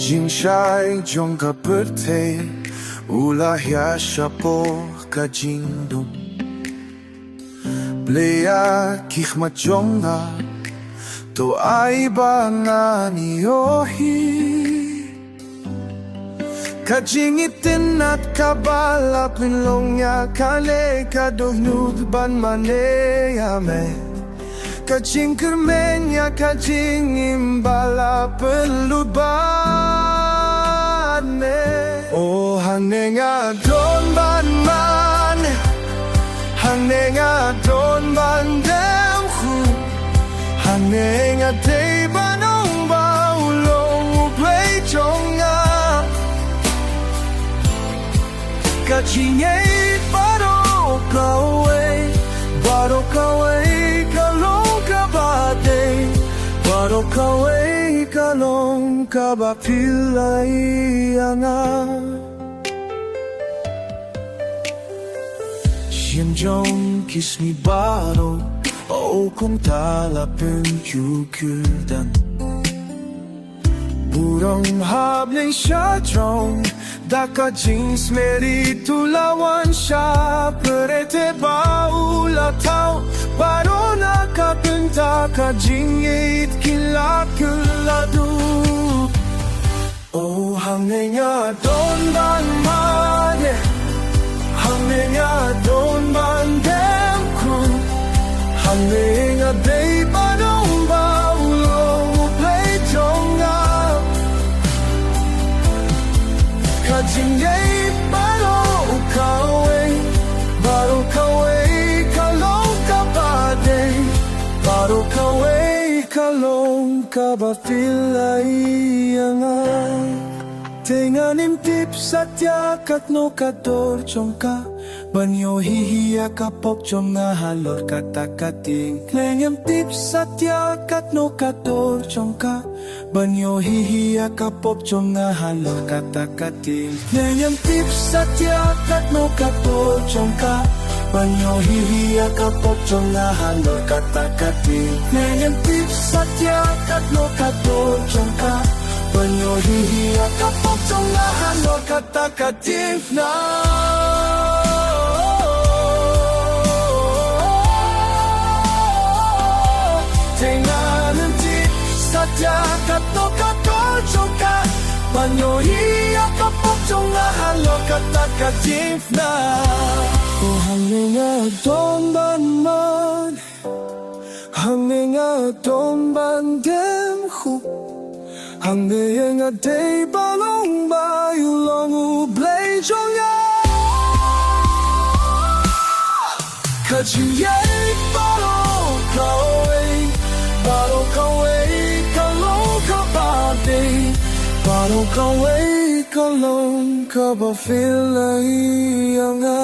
jing shai jong ka birthday ula hya shapo ka jing dum Blea kich jonga to ai ba nga niyohi Kajing itin at kabala pinlong ya kale kadohnud ban maneyame Kajing kermen ya kajing imbala pelubane Oh hanenga don ban man Hanenga don ban dem khu Hanenga te banong ba ulong play jonga Kajing ay baro kaway kalong kabate Baro kaway kalong kabapilay anga Siem jong kiss me baro o kung talapin kyukyudan Burong habling siya drone Daka jeans meri tulawan siya Perete baula tau Baro nakapinta ka jingit kilakuladu Oh hangay nga don ban mane Hangay nga don ban dem kru Hangay nga day banong baulong play jonga Kajing ay baro kaway kalong kabate Baro kaway kalong kabapilay anga Tenganim tip satya kat no kador chongka Banyo hihiya kapok chong nga halor katakating Lengem tip satya kat no kador chongka Banyo hihiya kapok chong nga halor katakating Lengem tip satya kat no kador chongka Banyo hihiya kapok chong nga halor katakating Lengem tip satya kat no kador chongka Banyo hihiya kapok chong nga halor katakating na Tenganan ti satya kat no kador chongka Banyo hihiya kapok chong nga halor katakating na Oh hangay nga don ban man Hangay nga don ban dem khu Hangay nga day balong ba yulong ublay jonga Kajiyay baro kaway kalong kabate Baro kaway kalong kabafilay anga